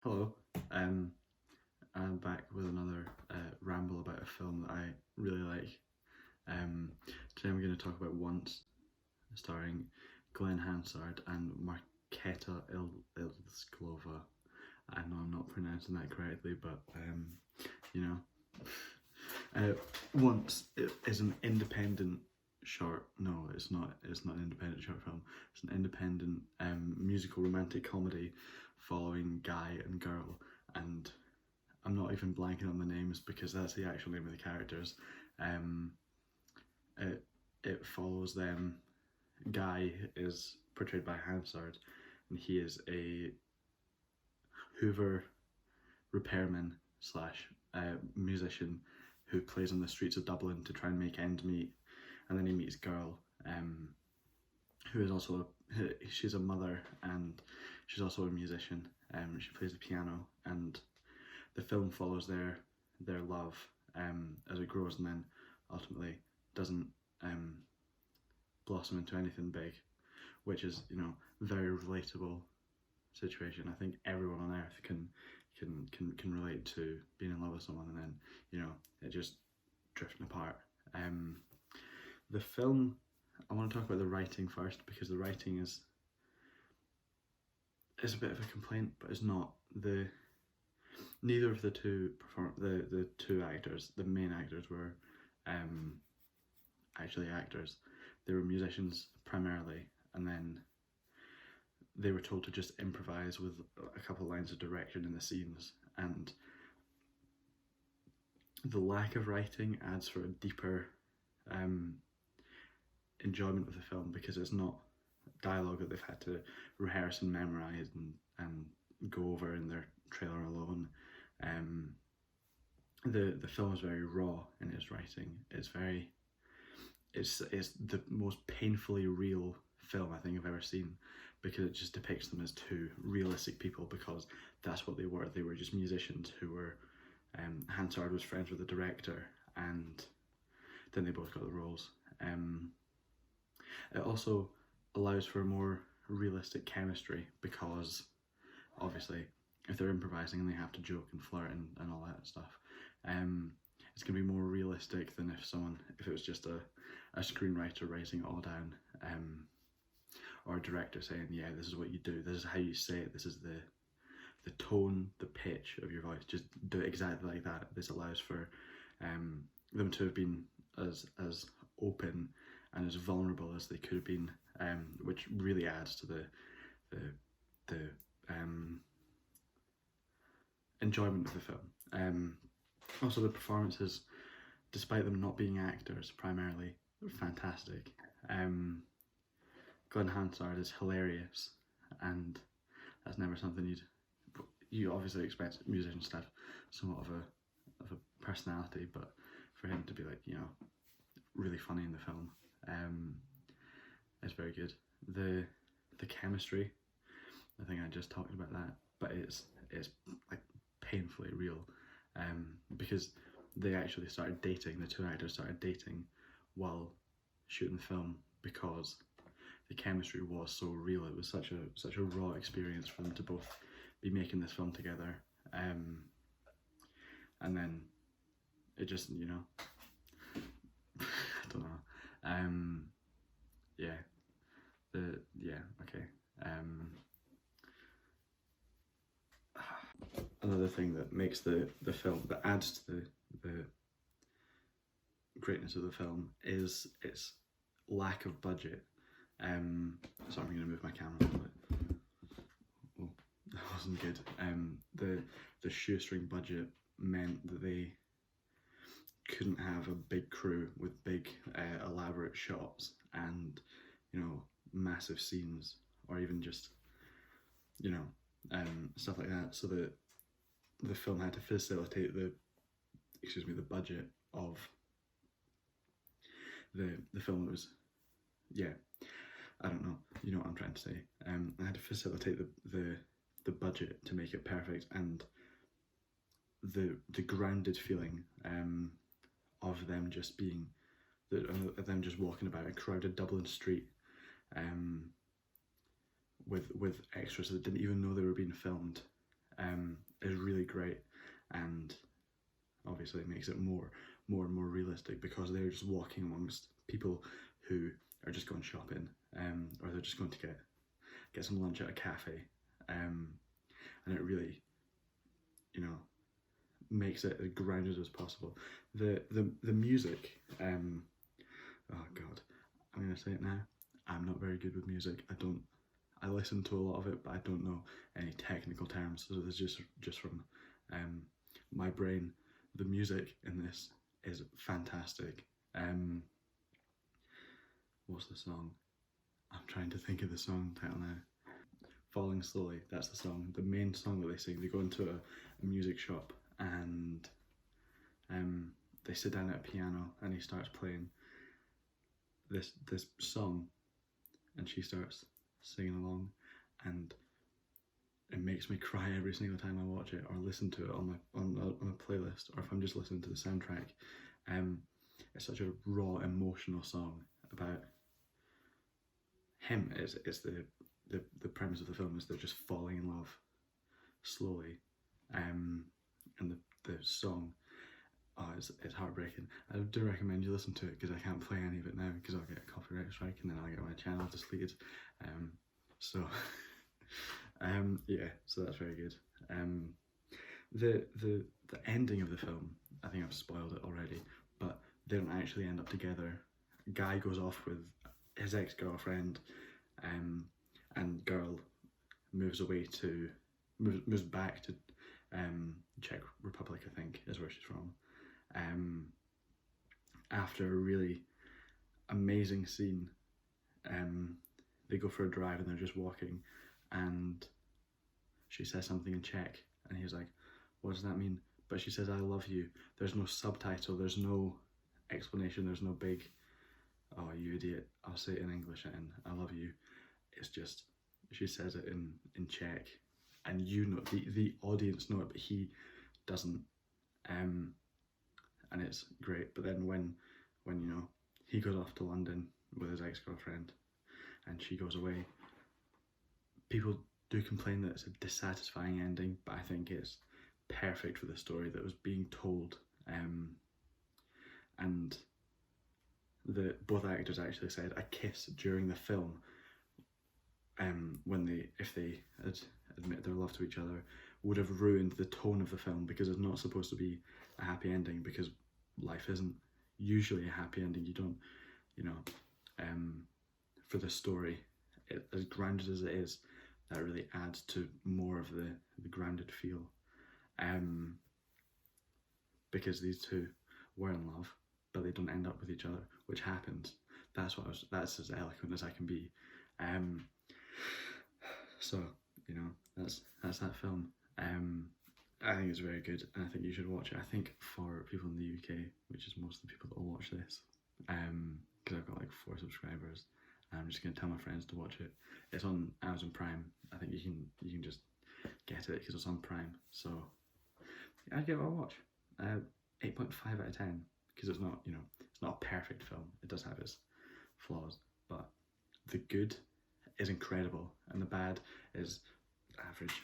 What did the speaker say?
Hello, um, I'm back with another ramble about a film that I really like. Today I'm going to talk about Once, starring Glenn Hansard and Marketa Ilsklova. I know I'm not pronouncing that correctly, but you know. Once it is an independent short. No, it's not. It's not an independent short film. It's an independent musical romantic comedy following guy and girl, and I'm not even blanking on the names because that's the actual name of the characters. Um, it it follows them. Guy is portrayed by Hansard, and he is a Hoover repairman slash musician who plays on the streets of Dublin to try and make ends meet. And then he meets a girl who is also she's a mother and she's also a musician. She plays the piano, and the film follows their love as it grows, and then ultimately doesn't um, blossom into anything big, which is very relatable situation. I think everyone on earth can relate to being in love with someone and then it just drifting apart. The film, I want to talk about the writing first because the writing is a bit of a complaint, but it's not. Neither of the two actors, the main actors, were actually actors. They were musicians primarily, and then they were told to just improvise with a couple of lines of direction in the scenes, and the lack of writing adds for a deeper enjoyment of the film because it's not dialogue that they've had to rehearse and memorize and go over in their trailer alone. The film is very raw in its writing. It's the most painfully real film I think I've ever seen because it just depicts them as two realistic people because that's what they were. They were just musicians who were. Hansard was friends with the director, and then they both got the roles. It also allows for a more realistic chemistry because obviously if they're improvising and they have to joke and flirt and all that stuff, it's going to be more realistic than if it was just a screenwriter writing it all down, or a director saying, yeah, this is what you do, this is how you say it, this is the tone, the pitch of your voice, just do it exactly like that. This allows for them to have been as open and as vulnerable as they could have been, which really adds to the enjoyment of the film. Also, the performances, despite them not being actors primarily, are fantastic. Glenn Hansard is hilarious, and that's never something you obviously expect musicians to have somewhat of a personality, but for him to be really funny in the film, is very good. The chemistry, I think I just talked about that, but it's like painfully real, because they actually started dating. The two actors started dating while shooting the film because the chemistry was so real. It was such a raw experience for them to both be making this film together, and then it just I don't know, okay. Another thing that makes the film, that adds to the greatness of the film, is its lack of budget. Sorry, I'm going to move my camera a little bit. Oh, that wasn't good. The shoestring budget meant that they couldn't have a big crew with big elaborate shots and massive scenes, or even just stuff like that. So the film had to facilitate the budget of the film. That was, yeah, I don't know, you know what I'm trying to say. I had to facilitate the budget to make it perfect, and the grounded feeling of them just being of them just walking about a crowded Dublin street, with extras that didn't even know they were being filmed, is really great, and obviously it makes it more and more realistic, because they're just walking amongst people who are just going shopping, or they're just going to get some lunch at a cafe, and it really, you know, makes it as grounded as possible. The music, oh god, I'm gonna say it now. I'm not very good with music. I listen to a lot of it, but I don't know any technical terms. So this is just from my brain. The music in this is fantastic. What's the song? I'm trying to think of the song title now. Falling Slowly, that's the song. The main song that they sing. They go into a music shop, and they sit down at a piano, and he starts playing this song, and she starts singing along, and it makes me cry every single time I watch it or listen to it on a playlist, or if I'm just listening to the soundtrack. It's such a raw, emotional song about him. It's the premise of the film is they're just falling in love slowly, and the song, oh, it's heartbreaking. I do recommend you listen to it, because I can't play any of it now because I'll get a copyright strike and then I'll get my channel deleted. So yeah, so that's very good. The ending of the film, I think I've spoiled it already, but they don't actually end up together. Guy goes off with his ex-girlfriend, and girl moves back to Czech Republic, I think is where she's from. After a really amazing scene, they go for a drive and they're just walking, and she says something in Czech, and he's like, what does that mean? But she says, I love you. There's no subtitle, there's no explanation, there's no big, oh, you idiot, I'll say it in English, and I love you. It's just, she says it in Czech, and you know, the audience know it, but he doesn't, and it's great. But then when you know, he goes off to London with his ex-girlfriend, and she goes away, people do complain that it's a dissatisfying ending, but I think it's perfect for the story that was being told. And both actors actually said a kiss during the film, if they had admitted their love to each other, would have ruined the tone of the film, because it's not supposed to be a happy ending, because life isn't usually a happy ending. You don't, you know, for the story, as grounded as it is, that really adds to more of the grounded feel. Because these two were in love, but they don't end up with each other, which happens. That's as eloquent as I can be. So, you know, that's that film. I think it's very good, and I think you should watch it. I think for people in the UK, which is most of the people that will watch this, because I've got like 4 subscribers, I'm just gonna tell my friends to watch it. It's on Amazon Prime. I think you can just get it because it's on Prime. So I'd give it a watch. 8.5 out of 10, because it's not, you know, it's not a perfect film. It does have its flaws, but the good is incredible and the bad is average.